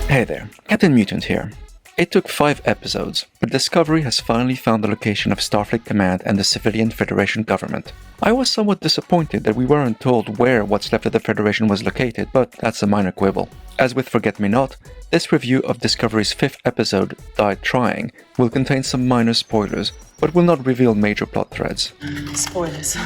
Hey there, Captain Mutant here. It took 5 episodes, but Discovery has finally found the location of Starfleet Command and the civilian Federation government. I was somewhat disappointed that we weren't told where what's left of the Federation was located, but that's a minor quibble. As with Forget Me Not, this review of Discovery's 5th episode, Died Trying, will contain some minor spoilers, but will not reveal major plot threads. Spoilers.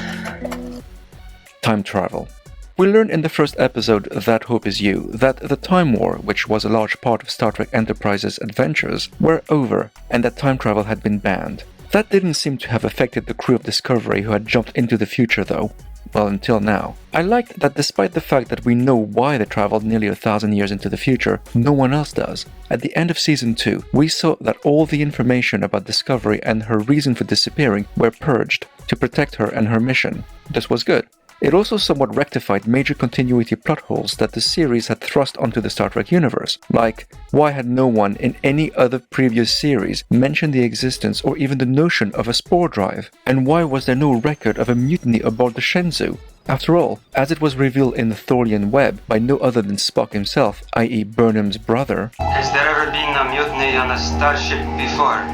Time travel. We learned in the first episode, That Hope Is You, that the Time War, which was a large part of Star Trek Enterprise's adventures, were over, and that time travel had been banned. That didn't seem to have affected the crew of Discovery who had jumped into the future though. Well, until now. I liked that despite the fact that we know why they traveled nearly 1,000 years into the future, no one else does. At the end of Season 2, we saw that all the information about Discovery and her reason for disappearing were purged to protect her and her mission. This was good. It also somewhat rectified major continuity plot holes that the series had thrust onto the Star Trek universe, like why had no one in any other previous series mentioned the existence or even the notion of a spore drive, and why was there no record of a mutiny aboard the Shenzhou? After all, as it was revealed in the Thorian web by no other than Spock himself, i.e. Burnham's brother, has there ever been a mutiny on a starship before?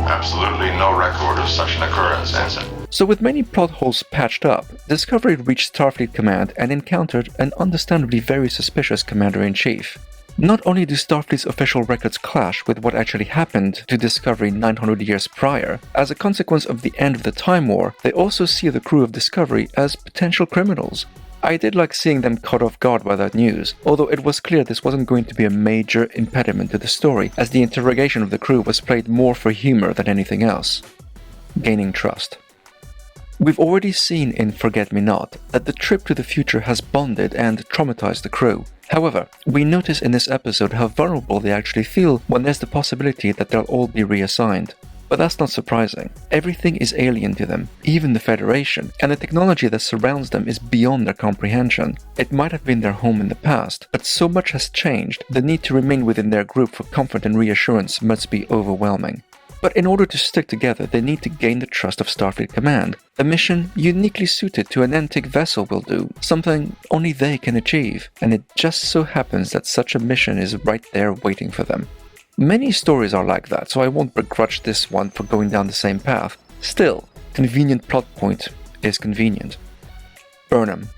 Absolutely no record of such an occurrence, Ensign. So with many plot holes patched up, Discovery reached Starfleet Command and encountered an understandably very suspicious Commander-in-Chief. Not only do Starfleet's official records clash with what actually happened to Discovery 900 years prior, as a consequence of the end of the Time War, they also see the crew of Discovery as potential criminals. I did like seeing them caught off guard by that news, although it was clear this wasn't going to be a major impediment to the story, as the interrogation of the crew was played more for humor than anything else. Gaining trust. We've already seen in Forget Me Not that the trip to the future has bonded and traumatized the crew. However, we notice in this episode how vulnerable they actually feel when there's the possibility that they'll all be reassigned. But that's not surprising. Everything is alien to them, even the Federation, and the technology that surrounds them is beyond their comprehension. It might have been their home in the past, but so much has changed, the need to remain within their group for comfort and reassurance must be overwhelming. But in order to stick together, they need to gain the trust of Starfleet Command. A mission uniquely suited to an antique vessel will do, something only they can achieve, and it just so happens that such a mission is right there waiting for them. Many stories are like that, so I won't begrudge this one for going down the same path. Still, convenient plot point is convenient. Burnham.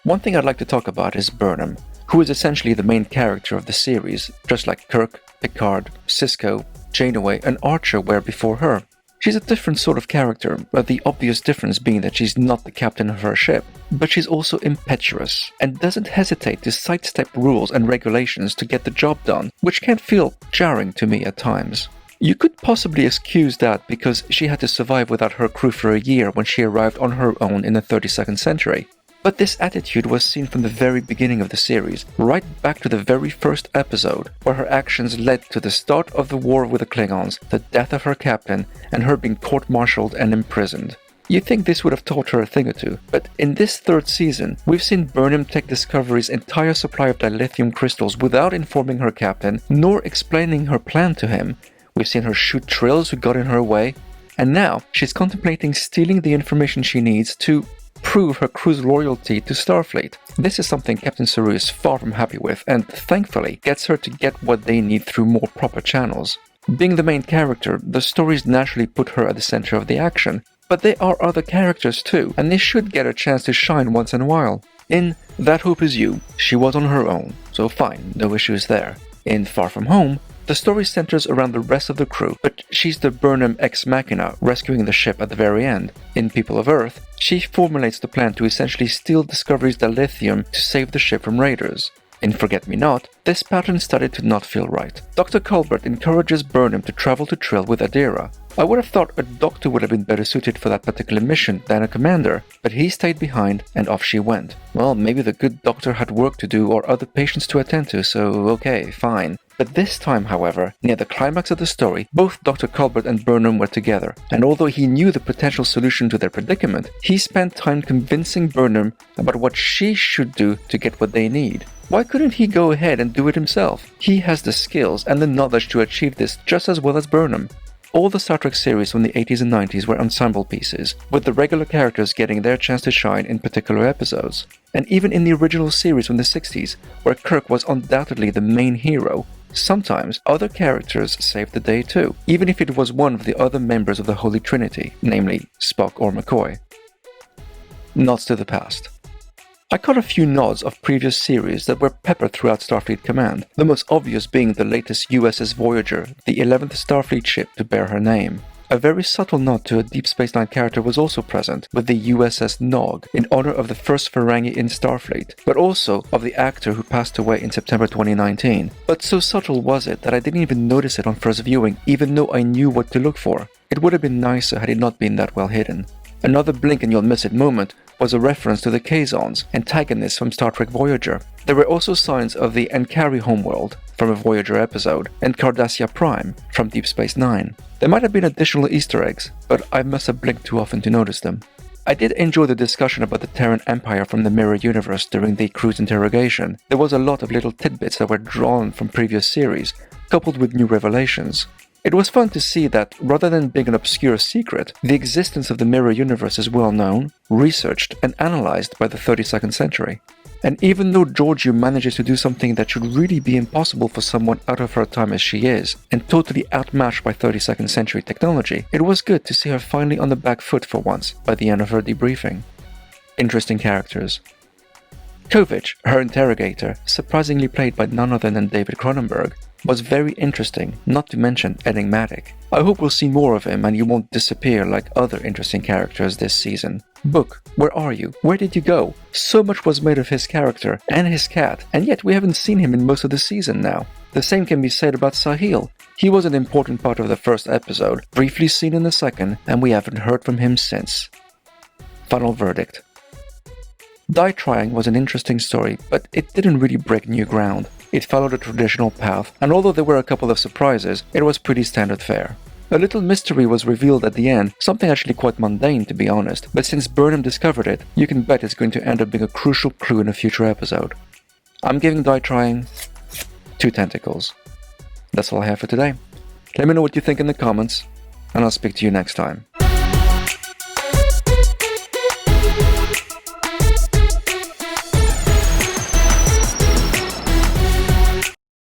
One thing I'd like to talk about is Burnham, who is essentially the main character of the series, just like Kirk, Picard, Sisko, Janeway, and Archer were before her. She's a different sort of character, but the obvious difference being that she's not the captain of her ship. But she's also impetuous, and doesn't hesitate to sidestep rules and regulations to get the job done, which can feel jarring to me at times. You could possibly excuse that because she had to survive without her crew for a year when she arrived on her own in the 32nd century. But this attitude was seen from the very beginning of the series, right back to the very first episode, where her actions led to the start of the war with the Klingons, the death of her captain, and her being court-martialed and imprisoned. You'd think this would have taught her a thing or two, but in this 3rd season, we've seen Burnham take Discovery's entire supply of dilithium crystals without informing her captain, nor explaining her plan to him. We've seen her shoot Trills who got in her way, and now she's contemplating stealing the information she needs to prove her crew's loyalty to Starfleet. This is something Captain Saru is far from happy with, and thankfully gets her to get what they need through more proper channels. Being the main character, the stories naturally put her at the center of the action, but there are other characters too, and they should get a chance to shine once in a while. In That Hope Is You, she was on her own, so fine, no issues there. In Far From Home, the story centers around the rest of the crew, but she's the Burnham ex machina, rescuing the ship at the very end. In People of Earth, she formulates the plan to essentially steal Discovery's dilithium to save the ship from raiders. In Forget Me Not, this pattern started to not feel right. Dr. Culbert encourages Burnham to travel to Trill with Adira. I would have thought a doctor would have been better suited for that particular mission than a commander, but he stayed behind and off she went. Well, maybe the good doctor had work to do or other patients to attend to, so okay, fine. But this time, however, near the climax of the story, both Dr. Culbert and Burnham were together, and although he knew the potential solution to their predicament, he spent time convincing Burnham about what she should do to get what they need. Why couldn't he go ahead and do it himself? He has the skills and the knowledge to achieve this just as well as Burnham. All the Star Trek series from the 80s and 90s were ensemble pieces, with the regular characters getting their chance to shine in particular episodes. And even in the original series from the 60s, where Kirk was undoubtedly the main hero, sometimes other characters saved the day too, even if it was one of the other members of the Holy Trinity, namely Spock or McCoy. Nods to the past. I caught a few nods of previous series that were peppered throughout Starfleet Command, the most obvious being the latest USS Voyager, the 11th Starfleet ship to bear her name. A very subtle nod to a Deep Space Nine character was also present, with the USS Nog, in honor of the first Ferengi in Starfleet, but also of the actor who passed away in September 2019. But so subtle was it that I didn't even notice it on first viewing, even though I knew what to look for. It would have been nicer had it not been that well hidden. Another blink and you'll miss it moment was a reference to the Kazons, antagonists from Star Trek Voyager. There were also signs of the Ankari homeworld from a Voyager episode, and Cardassia Prime from Deep Space Nine. There might have been additional Easter eggs, but I must have blinked too often to notice them. I did enjoy the discussion about the Terran Empire from the Mirror Universe during the crew's interrogation. There was a lot of little tidbits that were drawn from previous series, coupled with new revelations. It was fun to see that, rather than being an obscure secret, the existence of the Mirror Universe is well known, researched, and analyzed by the 32nd century. And even though Georgiou manages to do something that should really be impossible for someone out of her time as she is, and totally outmatched by 32nd century technology, it was good to see her finally on the back foot for once by the end of her debriefing. Interesting characters. Kovich, her interrogator, surprisingly played by none other than David Cronenberg, was very interesting, not to mention enigmatic. I hope we'll see more of him and he won't disappear like other interesting characters this season. Book, where are you? Where did you go? So much was made of his character and his cat, and yet we haven't seen him in most of the season now. The same can be said about Sahil. He was an important part of the first episode, briefly seen in the second, and we haven't heard from him since. Final verdict. Die Trying was an interesting story, but it didn't really break new ground. It followed a traditional path, and although there were a couple of surprises, it was pretty standard fare. A little mystery was revealed at the end, something actually quite mundane to be honest, but since Burnham discovered it, you can bet it's going to end up being a crucial clue in a future episode. I'm giving Die Trying 2 tentacles. That's all I have for today. Let me know what you think in the comments, and I'll speak to you next time.